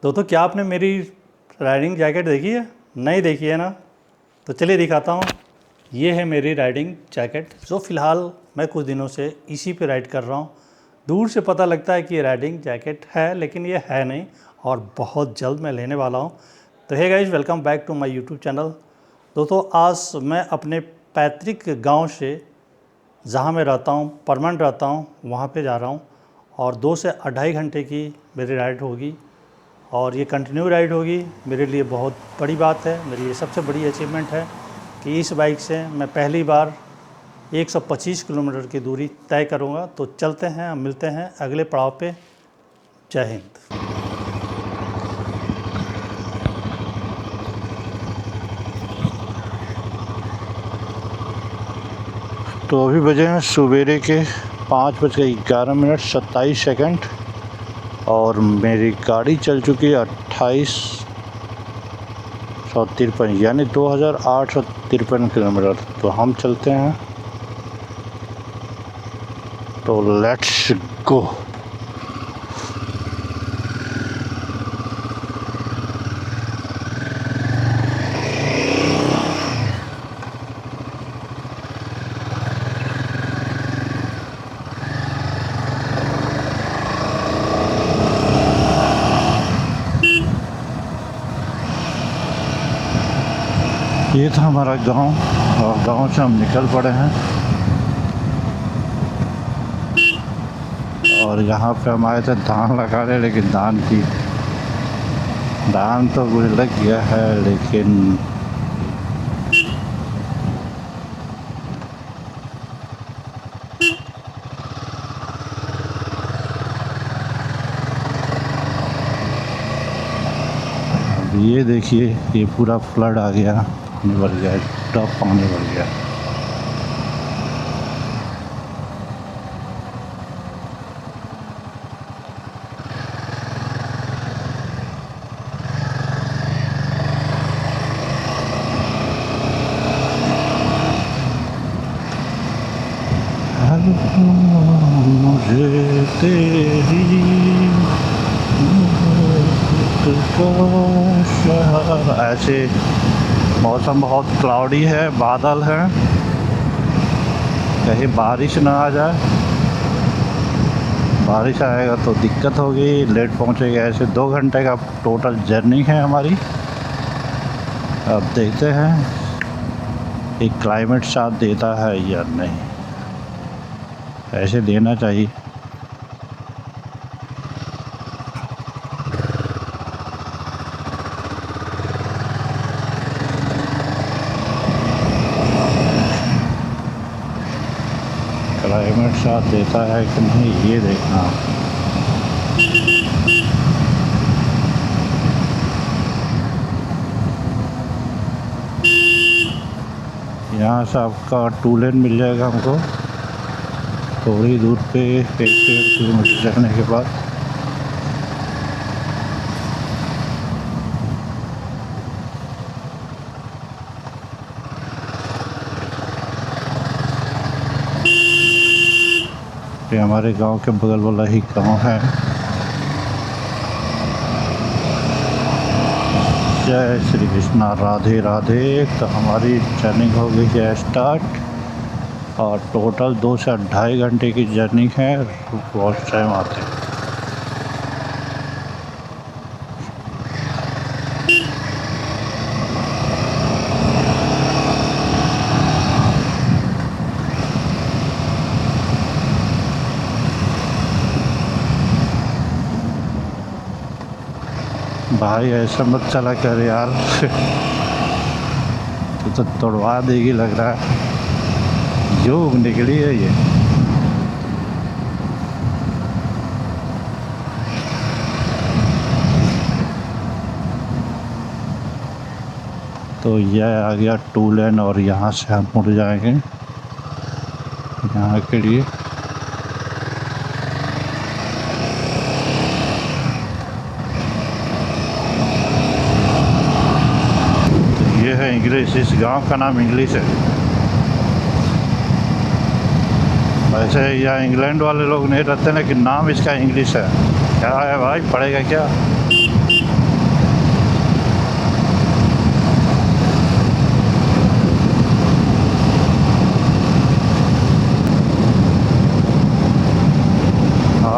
दोस्तों, क्या आपने मेरी राइडिंग जैकेट देखी है? नहीं देखी है ना? तो चलिए दिखाता हूँ। ये है मेरी राइडिंग जैकेट, जो फ़िलहाल मैं कुछ दिनों से इसी पे राइड कर रहा हूँ। दूर से पता लगता है कि ये राइडिंग जैकेट है, लेकिन ये है नहीं, और बहुत जल्द मैं लेने वाला हूँ। तो hey guys, welcome back to my YouTube channel. दोस्तों, आज मैं अपने पैतृक गांव से, जहां मैं रहता हूं, परमानेंट रहता हूं, वहां पे जा रहा हूं। और 2 से 2.5 घंटे की मेरी राइड होगी, और ये कंटिन्यू राइड होगी। मेरे लिए बहुत बड़ी बात है, मेरी ये सबसे बड़ी अचीवमेंट है कि इस बाइक से मैं पहली बार 125 किलोमीटर की दूरी तय करूँगा। तो चलते हैं, मिलते हैं अगले पड़ाव पे। जय हिंद। तो अभी बजे हैं सवेरे के 5:11 27 और मेरी गाड़ी चल चुकी है 2853, यानी 2853 किलोमीटर। तो हम चलते हैं, तो लेट्स गो। ये था हमारा गांव, और गांव से हम निकल पड़े हैं। और यहाँ पे हम आए थे धान लगाने, लेकिन धान तो कुछ लग गया है, लेकिन ये देखिए, ये पूरा फ्लड आ गया, पानी भर गया, टॉप पानी भर गया। मुझे तेरी ऐसे मौसम बहुत क्लाउडी है, बादल है, कहीं बारिश ना आ जाए। बारिश आएगा तो दिक्कत होगी, लेट पहुंचेगा। ऐसे 2 घंटे का टोटल जर्नी है हमारी। अब देखते हैं कि क्लाइमेट साथ देता है या नहीं। ऐसे देना चाहिए। क्लाइमेट साथ देता है कि नहीं, ये देखना। यहाँ से आपका 2 लेन मिल जाएगा हमको, थोड़ी दूर पे 1-1.5 किलोमीटर चलने के बाद। ये हमारे गांव के बगल वाला ही गांव है। जय श्री कृष्णा, राधे राधे। तो हमारी जर्नी हो गई है स्टार्ट, और टोटल 2 से 2.5 घंटे की जर्नी है। बहुत टाइम आते हैं। भाई ऐसा मत चला कर यार। तो तोड़वा देगी लग रहा है। जो निकली है ये। तो यह आ गया 2 लेन, और यहाँ से हम मुड़ जाएंगे यहाँ के लिए। ये है इंग्लिश, इस गांव का नाम इंग्लिश है। वैसे यहाँ इंग्लैंड वाले लोग नहीं रहते, लेकिन नाम इसका इंग्लिश है। क्या है भाई, पढ़ेगा क्या?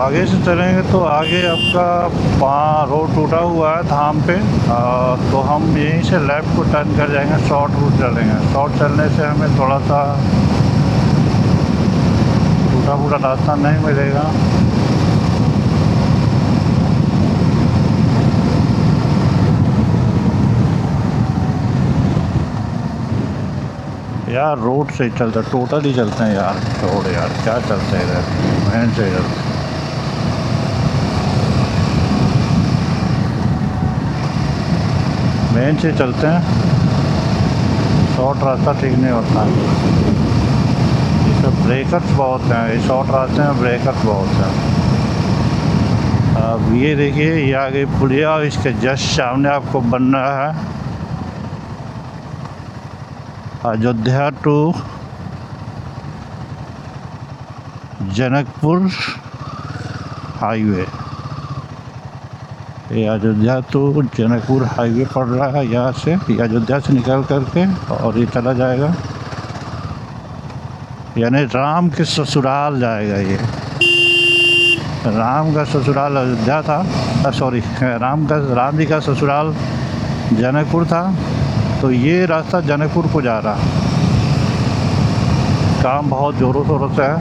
आगे से चलेंगे तो आगे आपका रोड टूटा हुआ है धाम पे, तो हम यहीं से लेफ़्ट को टर्न कर जाएंगे, शॉर्ट रूट चलेंगे। शॉर्ट चलने से हमें थोड़ा सा टूटा फूटा रास्ता नहीं मिलेगा। यार रोड से ही चलते, टोटल ही चलते हैं यार, छोड़ यार क्या चलते हैं इधर, मेन से चलते। मेन से चलते हैं, शॉर्ट रास्ता ठीक नहीं होता। इसमें ब्रेकर्स बहुत हैं, ये शॉर्ट रास्ते में ब्रेकर्स बहुत हैं। अब ये देखिए, ये आगे पुलिया और इसके जस्ट सामने आपको बन रहा है अयोध्या टू जनकपुर हाईवे। ये अयोध्या टू जनकपुर हाईवे पड़ रहा है। यहाँ से ये अयोध्या से निकल करके और ये चला जाएगा, यानी राम के ससुराल जाएगा। ये राम का ससुराल अयोध्या था, सॉरी राम जी का ससुराल जनकपुर था, तो ये रास्ता जनकपुर को जा रहा। काम बहुत ज़ोरों शोरों से है,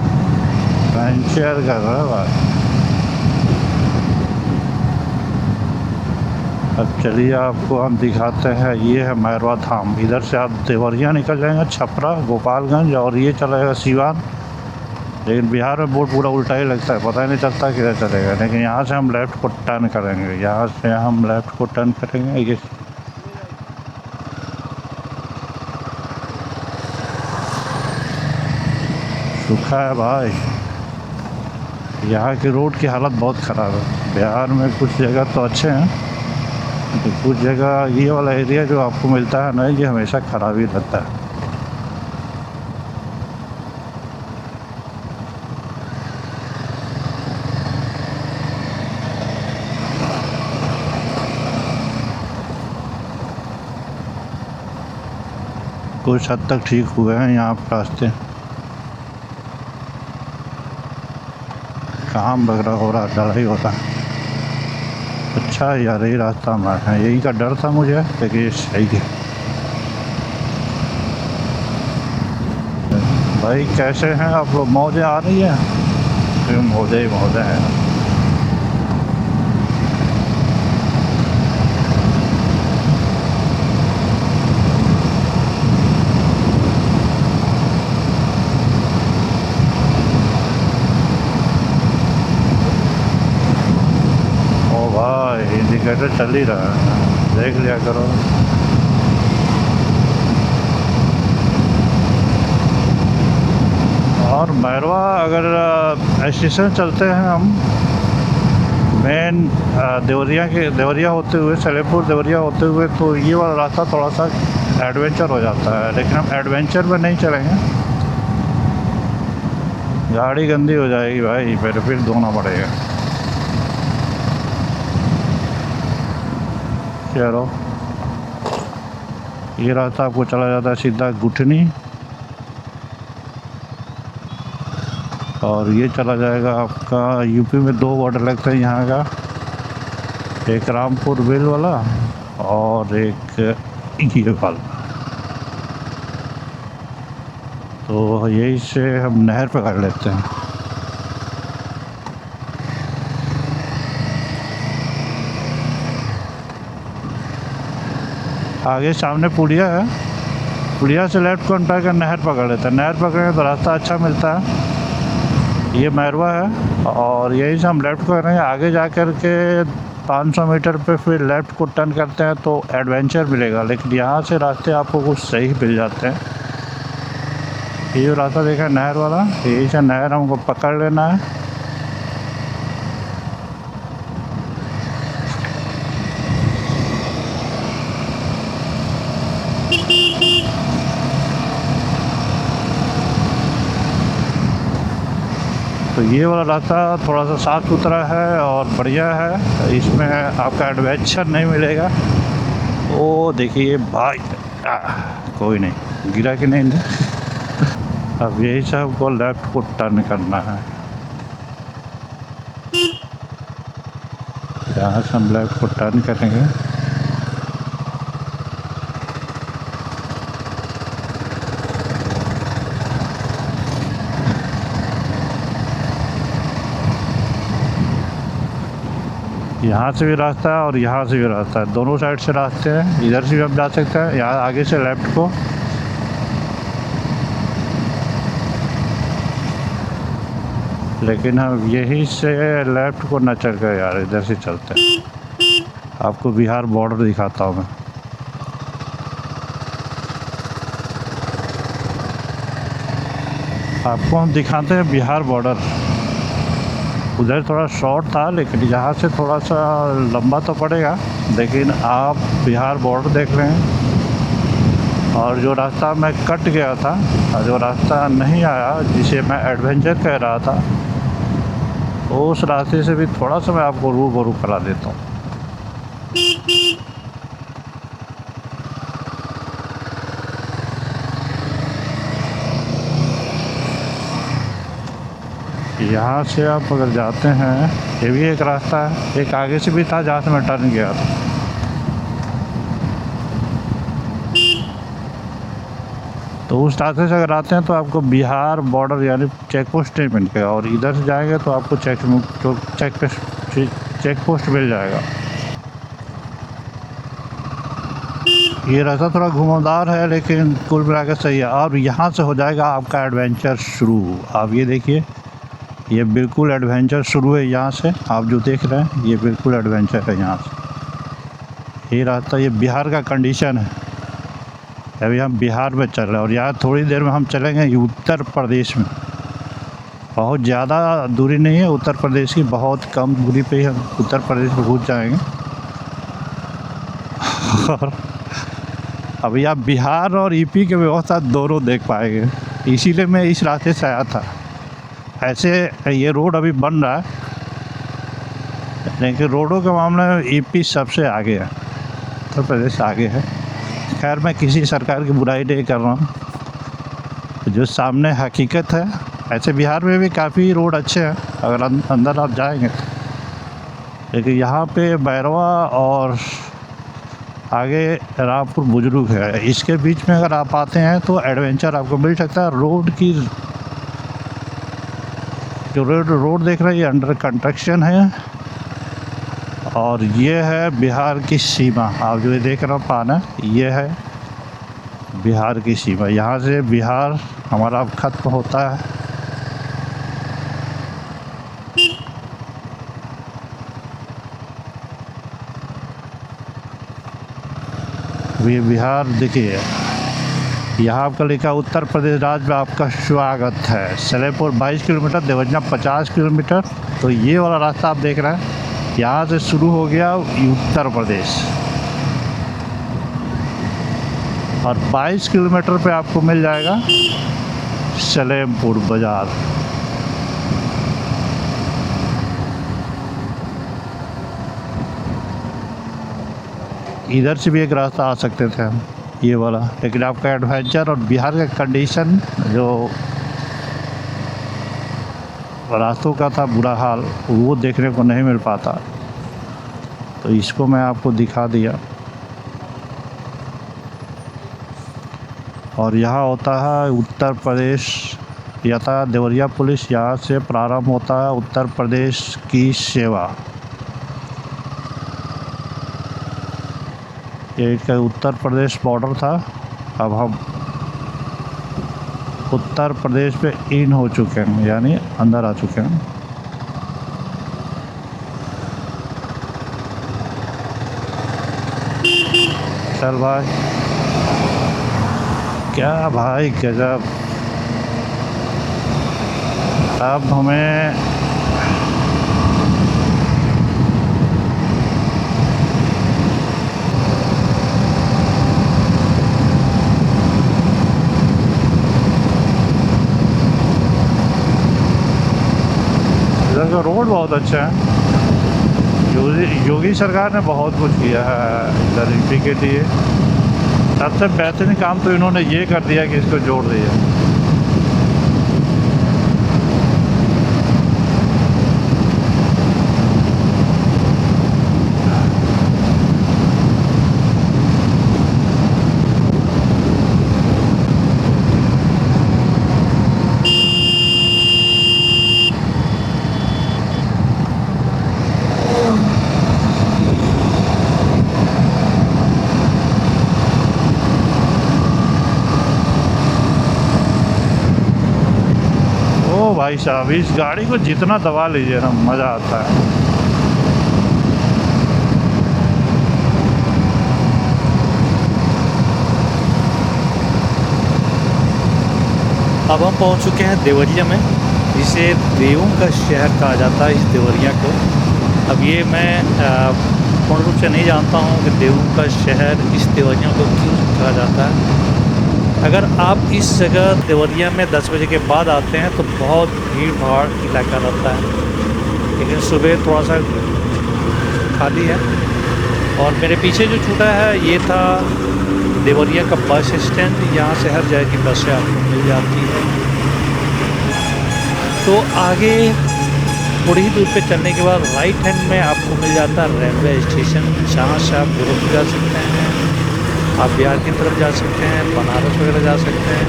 शेयर कर रहा है भाई। अब चलिए आपको हम दिखाते हैं, ये है मैरवा धाम। इधर से आप देवरिया निकल जाएंगे, छपरा, गोपालगंज, और ये चलेगा सिवान। लेकिन बिहार में बोर्ड पूरा उल्टा ही लगता है, पता ही नहीं चलता किधर चलेगा। लेकिन यहाँ से हम लेफ़्ट को टर्न करेंगे, यहाँ से हम लेफ़्ट को टर्न करेंगे। ये सूखा है भाई, यहाँ की रोड की हालत बहुत ख़राब है। बिहार में कुछ जगह तो अच्छे हैं, तो कुछ जगह ये वाला एरिया जो आपको मिलता है ना, ये हमेशा ख़राब ही रहता है। कुछ हद तक ठीक हुए हैं यहाँ पर रास्ते, काम वगैरह हो रहा, ढलाई होता है। अच्छा यार, यही रास्ता मैं है, यही का डर था मुझे, लेकिन ये सही है। भाई कैसे हैं आप लोग? मौजें आ रही हैं? तो मौजें ही मौजें हैं। इंडिकेटर चल ही रहा है, देख लिया करो। और मैरवा अगर स्टेशन चलते हैं हम, मेन देवरिया होते हुए, सलेमपुर देवरिया होते हुए, तो ये वाला रास्ता थोड़ा सा एडवेंचर हो जाता है। लेकिन हम एडवेंचर में नहीं चलेंगे, गाड़ी गंदी हो जाएगी भाई, फिर धोना पड़ेगा। चलो, ये रास्ता आपको चला जाता है सीधा गुठनी, और ये चला जाएगा आपका यूपी में। 2 बॉर्डर लगते हैं यहाँ का, एक रामपुर बेल वाला और एक ये वाला। तो यही से हम नहर पकड़ लेते हैं। आगे सामने पुलिया है, पुलिया से लेफ्ट को टर्न कर नहर पकड़ लेते हैं। नहर पकड़ेंगे तो रास्ता अच्छा मिलता है। ये मैरवा है, और यहीं से हम लेफ़्ट को करेंगे। आगे जा कर के 500 मीटर पे फिर लेफ़्ट को टर्न करते हैं तो एडवेंचर मिलेगा। लेकिन यहाँ से रास्ते आपको कुछ सही मिल जाते हैं। ये जो रास्ता देखा नहर वाला, यही से नहर हमको पकड़ लेना है। तो ये वाला रास्ता थोड़ा सा साफ़ सुथरा है और बढ़िया है, इसमें आपका एडवेंचर नहीं मिलेगा। ओ देखिए भाई, कोई नहीं गिरा कि नहीं। अब यही सब को लेफ़्ट को टर्न करना है। यहाँ से हम लेफ्ट को टर्न करेंगे। यहाँ से भी रास्ता है और यहाँ से भी रास्ता है, दोनों साइड से रास्ते हैं। इधर से भी हम जा सकते हैं, यहाँ आगे से लेफ़्ट को। लेकिन हम यहीं से लेफ़्ट को न चल कर यार इधर से चलते हैं। आपको बिहार बॉर्डर दिखाता हूँ मैं। आपको हम दिखाते हैं बिहार बॉर्डर। उधर थोड़ा शॉर्ट था, लेकिन यहाँ से थोड़ा सा लंबा तो पड़ेगा, लेकिन आप बिहार बॉर्डर देख रहे हैं। और जो रास्ता मैं कट गया था, जो रास्ता नहीं आया, जिसे मैं एडवेंचर कह रहा था, उस रास्ते से भी थोड़ा सा मैं आपको रूबरू करा देता हूँ। यहाँ से आप अगर जाते हैं, ये भी एक रास्ता है, एक आगे से भी था जहाँ से मैं टर्न गया था। तो उस रास्ते से अगर आते हैं तो आपको बिहार बॉर्डर यानी चेक पोस्ट नहीं मिलेगा, और इधर से जाएंगे तो आपको चेक पोस्ट मिल जाएगा। ये रास्ता थोड़ा घुमावदार है, लेकिन कुल मिलाकर सही है। और यहाँ से हो जाएगा आपका एडवेंचर शुरू। आप ये देखिए, ये बिल्कुल एडवेंचर शुरू है। यहाँ से आप जो देख रहे हैं, ये बिल्कुल एडवेंचर है। यहाँ से ये रास्ता, ये बिहार का कंडीशन है। अभी हम बिहार में चल रहे हैं और यहाँ थोड़ी देर में हम चलेंगे उत्तर प्रदेश में। बहुत ज़्यादा दूरी नहीं है उत्तर प्रदेश की, बहुत कम दूरी पे ही हम उत्तर प्रदेश में पहुँच जाएंगे। और अभी आप बिहार और यूपी की व्यवस्था दोनों देख पाएंगे, इसीलिए मैं इस रास्ते से आया था। ऐसे ये रोड अभी बन रहा है, लेकिन रोडों के मामले में यूपी सबसे आगे है, उत्तर प्रदेश आगे है। खैर, मैं किसी सरकार की बुराई नहीं कर रहा हूँ, जो सामने हकीकत है। ऐसे बिहार में भी काफ़ी रोड अच्छे हैं अगर अंदर आप जाएंगे, लेकिन यहाँ पे बैरवा और आगे रामपुर बुजुर्ग है, इसके बीच में अगर आप आते हैं तो एडवेंचर आपको मिल सकता है। रोड की जो रोड देख रहे हैं, ये अंडर कंस्ट्रक्शन है। और ये है बिहार की सीमा। आप जो ये देख रहे हो पाना, ये है बिहार की सीमा। यहाँ से बिहार हमारा अब खत्म होता है। ये बिहार देखिए, यहाँ आपका लिखा उत्तर प्रदेश राज्य में आपका स्वागत है। Salempur 22 kilometre, Deoria 50 kilometre. तो ये वाला रास्ता आप देख रहे हैं, यहाँ से शुरू हो गया उत्तर प्रदेश, और 22 किलोमीटर पे आपको मिल जाएगा सलेमपुर बाज़ार। इधर से भी एक रास्ता आ सकते थे हम, ये वाला, लेकिन आपका एडवेंचर और बिहार का कंडीशन, जो रास्तों का था बुरा हाल, वो देखने को नहीं मिल पाता। तो इसको मैं आपको दिखा दिया। और यहाँ होता है उत्तर प्रदेश यातायात देवरिया पुलिस। यहाँ से प्रारंभ होता है उत्तर प्रदेश की सेवा। ये इसका उत्तर प्रदेश बॉर्डर था। अब हम उत्तर प्रदेश पे इन हो चुके हैं, यानी अंदर आ चुके हैं। चल भाई, क्या भाई गजब। अब हमें इधर का रोड बहुत अच्छा है। योगी सरकार ने बहुत कुछ किया है इधर यूपी के लिए। सबसे बेहतरीन काम तो इन्होंने ये कर दिया कि इसको जोड़ दिया। भाई साहब, इस गाड़ी को जितना दबा लीजिए ना मज़ा आता है। अब हम पहुंच चुके हैं देवरिया में, जिसे देवों का शहर कहा जाता है इस देवरिया को। अब ये मैं पूर्ण रूप से नहीं जानता हूँ कि देवों का शहर इस देवरिया को क्यों कहा जाता है। अगर आप इस जगह देवरिया में 10 बजे के बाद आते हैं तो बहुत भीड़ भाड़ इलाका रहता है, लेकिन सुबह थोड़ा सा खाली है। और मेरे पीछे जो छूटा है ये था देवरिया का बस स्टैंड। यहाँ से हर जगह की बसें आपको मिल जाती है। तो आगे थोड़ी ही दूर पे चलने के बाद राइट हैंड में आपको मिल जाता है रेलवे स्टेशन, जहाँ से आप गोरखपुर जा सकते हैं, आप बिहार की तरफ जा सकते हैं, बनारस वगैरह जा सकते हैं,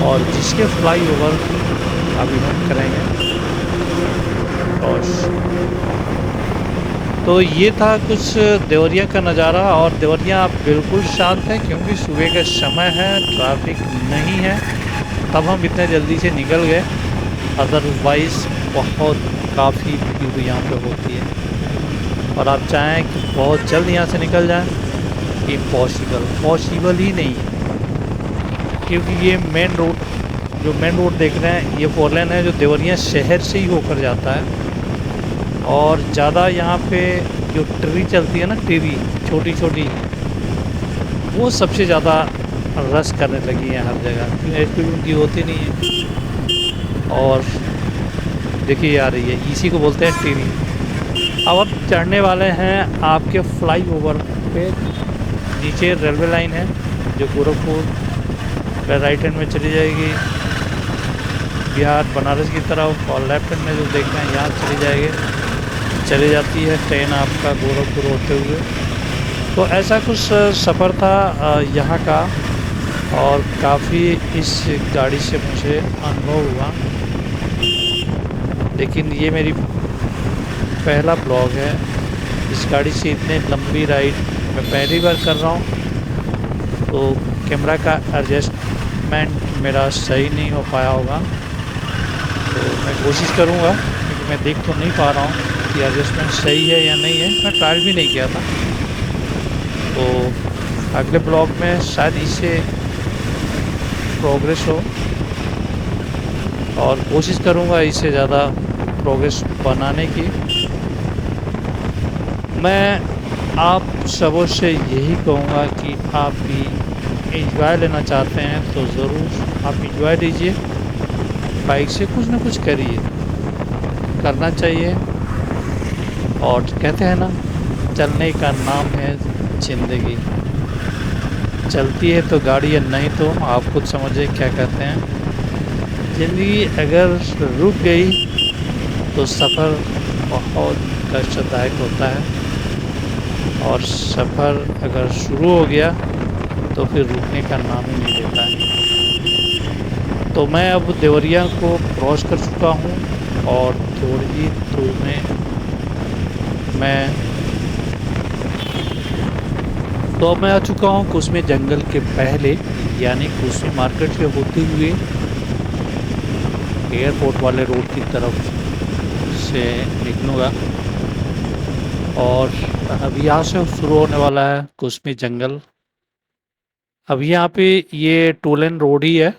और जिसके फ्लाई ओवर अभी हम करेंगे। और तो ये था कुछ देवरिया का नज़ारा। और देवरिया बिल्कुल शांत है क्योंकि सुबह का समय है, ट्रैफिक नहीं है, तब हम इतने जल्दी से निकल गए। अदरवाइज़ बहुत काफ़ी भीड़ यहाँ पे होती है, और आप चाहें कि बहुत जल्द यहाँ से निकल जाएं, पॉसिबल ही नहीं है। क्योंकि ये मेन रोड देख रहे हैं, ये 4 लेन है जो देवरिया शहर से ही होकर जाता है। और ज़्यादा यहाँ पे जो ट्री चलती है ना, टीवी छोटी छोटी, वो सबसे ज़्यादा रश करने लगी है हर जगह, क्योंकि स्पीड उनकी होती नहीं है। और देखिए आ रही है, इसी को बोलते हैं टीवी। अब आप चढ़ने वाले हैं आपके फ्लाई ओवर पे। नीचे रेलवे लाइन है जो गोरखपुर राइट हैंड में चली जाएगी बिहार बनारस की तरफ, और लेफ्ट हैंड में जो देख रहे हैं यहाँ चली जाती है ट्रेन आपका गोरखपुर होते हुए। तो ऐसा कुछ सफ़र था यहाँ का, और काफ़ी इस गाड़ी से मुझे अनुभव हुआ। लेकिन ये मेरी पहला ब्लॉग है, इस गाड़ी से इतने लंबी राइड मैं पहली बार कर रहा हूँ, तो कैमरा का एडजस्टमेंट मेरा सही नहीं हो पाया होगा। तो मैं कोशिश करूँगा, क्योंकि मैं देख तो नहीं पा रहा हूँ कि एडजस्टमेंट सही है या नहीं है, मैं ट्रायल भी नहीं किया था। तो अगले ब्लॉग में शायद इससे प्रोग्रेस हो, और कोशिश करूँगा इससे ज़्यादा प्रोग्रेस बनाने की। मैं आप सबों से यही कहूँगा कि आप भी एंजॉय लेना चाहते हैं तो ज़रूर आप एंजॉय लीजिए, बाइक से कुछ ना कुछ करिए, करना चाहिए। और कहते हैं ना, चलने का नाम है ज़िंदगी। चलती है तो गाड़ी, या नहीं तो आप खुद समझिए क्या कहते हैं। ज़िंदगी अगर रुक गई तो सफ़र बहुत कष्टदायक होता है, और सफ़र अगर शुरू हो गया तो फिर रुकने का नाम ही नहीं लेता है। तो मैं अब देवरिया को क्रॉस कर चुका हूँ, और थोड़ी ही दूर में मैं आ चुका हूँ कुसमी जंगल के पहले, यानी कुसमी मार्केट से होते हुए एयरपोर्ट वाले रोड की तरफ से निकलूँगा। और अभी यहाँ से शुरू होने वाला है कुसमी जंगल। अभी यहाँ पे ये 2 लेन रोड ही है,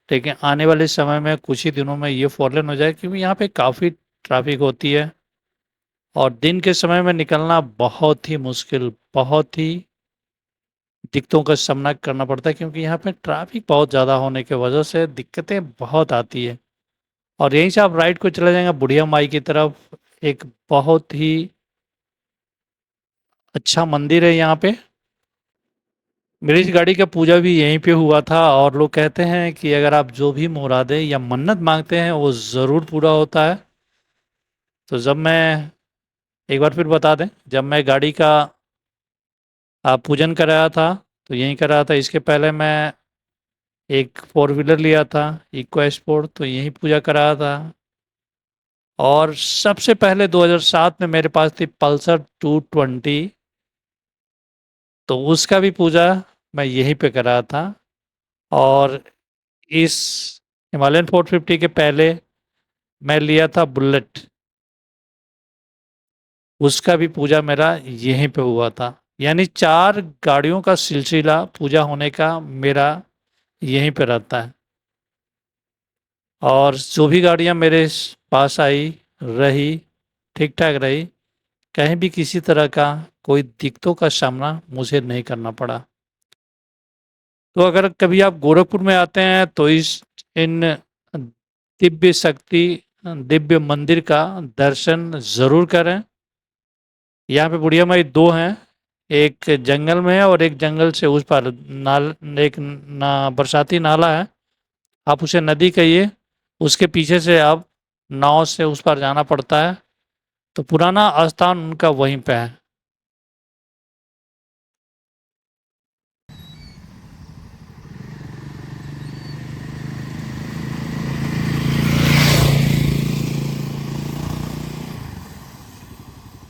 लेकिन आने वाले समय में कुछ ही दिनों में ये 4 लेन हो जाए, क्योंकि यहाँ पे काफ़ी ट्रैफिक होती है, और दिन के समय में निकलना बहुत ही मुश्किल, बहुत ही दिक्कतों का सामना करना पड़ता है, क्योंकि यहाँ पे ट्रैफिक बहुत ज़्यादा होने की वजह से दिक्कतें बहुत आती है। और यहीं से आप राइट को चले जाएंगे बुढ़िया माई की तरफ, एक बहुत ही अच्छा मंदिर है यहाँ पे। मेरी इस गाड़ी का पूजा भी यहीं पे हुआ था, और लोग कहते हैं कि अगर आप जो भी मुरादें या मन्नत मांगते हैं वो ज़रूर पूरा होता है। तो जब मैं एक बार फिर बता दें, जब मैं गाड़ी का पूजन कराया था तो यहीं कराया था। इसके पहले मैं एक 4 व्हीलर लिया था इको स्पोर्ट, तो यहीं पूजा कराया था। और सबसे पहले 2007 में मेरे पास थी पल्सर 220, तो उसका भी पूजा मैं यहीं पे कराया था। और इस हिमालयन 450 के पहले मैं लिया था बुलेट, उसका भी पूजा मेरा यहीं पे हुआ था। यानी 4 गाड़ियों का सिलसिला पूजा होने का मेरा यहीं पे रहता है। और जो भी गाड़ियाँ मेरे पास आई रही, ठीक ठाक रही, कहीं भी किसी तरह का कोई दिक्कतों का सामना मुझे नहीं करना पड़ा। तो अगर कभी आप गोरखपुर में आते हैं तो इन दिव्य शक्ति दिव्य मंदिर का दर्शन ज़रूर करें। यहाँ पे बुढ़िया माई 2 हैं, एक जंगल में है और एक जंगल से उस पार एक बरसाती नाला है, आप उसे नदी कहिए, उसके पीछे से आप नाव से उस पार जाना पड़ता है। तो पुराना स्थान उनका वहीं पे है।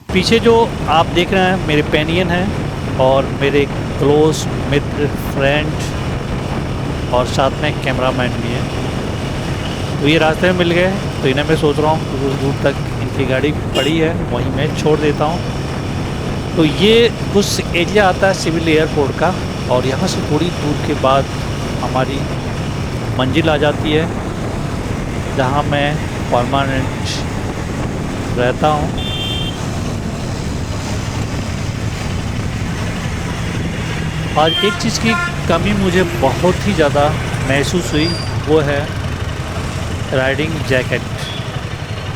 पीछे जो आप देख रहे हैं मेरे पेनियन हैं और मेरे क्लोज मित्र फ्रेंड और साथ में कैमरामैन भी हैं। तो ये रास्ते में मिल गए, तो इन्हें मैं सोच रहा हूँ कुछ दूर तक इनकी गाड़ी पड़ी है वहीं मैं छोड़ देता हूँ। तो ये कुछ एरिया आता है सिविल एयरपोर्ट का, और यहाँ से थोड़ी दूर के बाद हमारी मंजिल आ जाती है जहाँ मैं परमानेंट रहता हूँ। आज एक चीज़ की कमी मुझे बहुत ही ज़्यादा महसूस हुई, वो है राइडिंग जैकेट।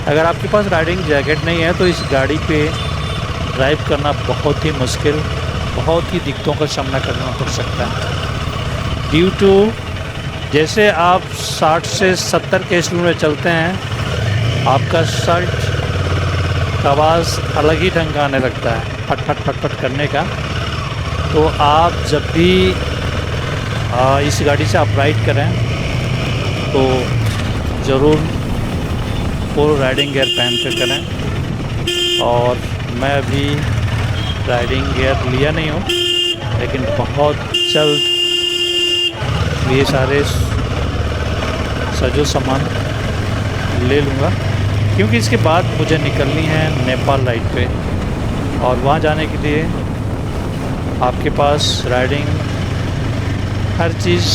अगर आपके पास राइडिंग जैकेट नहीं है तो इस गाड़ी पे ड्राइव करना बहुत ही मुश्किल, बहुत ही दिक्कतों का सामना करना पड़ सकता है। ड्यू टू जैसे आप 60 से 70 के स्पीड में चलते हैं, आपका शर्ट का आवाज़ अलग ही ढंग का आने लगता है, फट फट फट फट करने का। तो आप जब भी इस गाड़ी से आप राइड करें तो ज़रूर फुल राइडिंग गियर पहन कर करें। और मैं अभी राइडिंग गियर लिया नहीं हूँ, लेकिन बहुत जल्द ये सारे सजो सामान ले लूँगा, क्योंकि इसके बाद मुझे निकलनी है नेपाल राइड पे, और वहाँ जाने के लिए आपके पास राइडिंग हर चीज़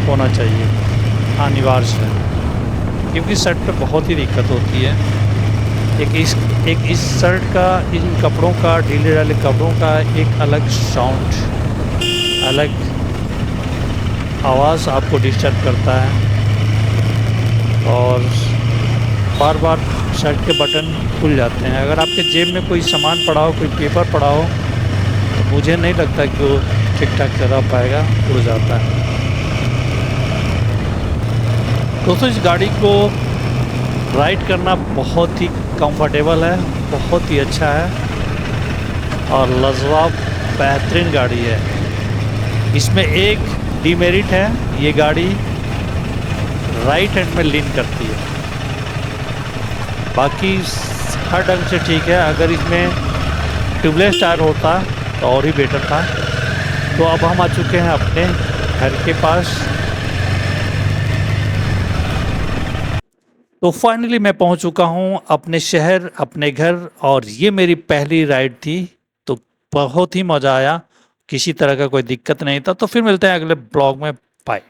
होना चाहिए, अनिवार्य है, क्योंकि शर्ट पे बहुत ही दिक्कत होती है। एक इस शर्ट का, इन कपड़ों का, ढीले ढाले कपड़ों का एक अलग साउंड, अलग आवाज़ आपको डिस्टर्ब करता है, और बार बार शर्ट के बटन खुल जाते हैं। अगर आपके जेब में कोई सामान पड़ा हो, कोई पेपर पड़ा हो, तो मुझे नहीं लगता कि वो ठीक ठाक चला पाएगा, उड़ जाता है। दोस्तों, इस गाड़ी को राइड करना बहुत ही कंफर्टेबल है, बहुत ही अच्छा है और लाजवाब बेहतरीन गाड़ी है। इसमें एक डिमेरिट है, ये गाड़ी राइट हैंड में लीन करती है, बाकी हर ढंग से ठीक है। अगर इसमें ट्यूबलेस टायर होता तो और ही बेटर था। तो अब हम आ चुके हैं अपने घर के पास। तो फाइनली मैं पहुंच चुका हूं अपने शहर, अपने घर, और ये मेरी पहली राइड थी। तो बहुत ही मज़ा आया, किसी तरह का कोई दिक्कत नहीं था। तो फिर मिलते हैं अगले ब्लॉग में, बाय।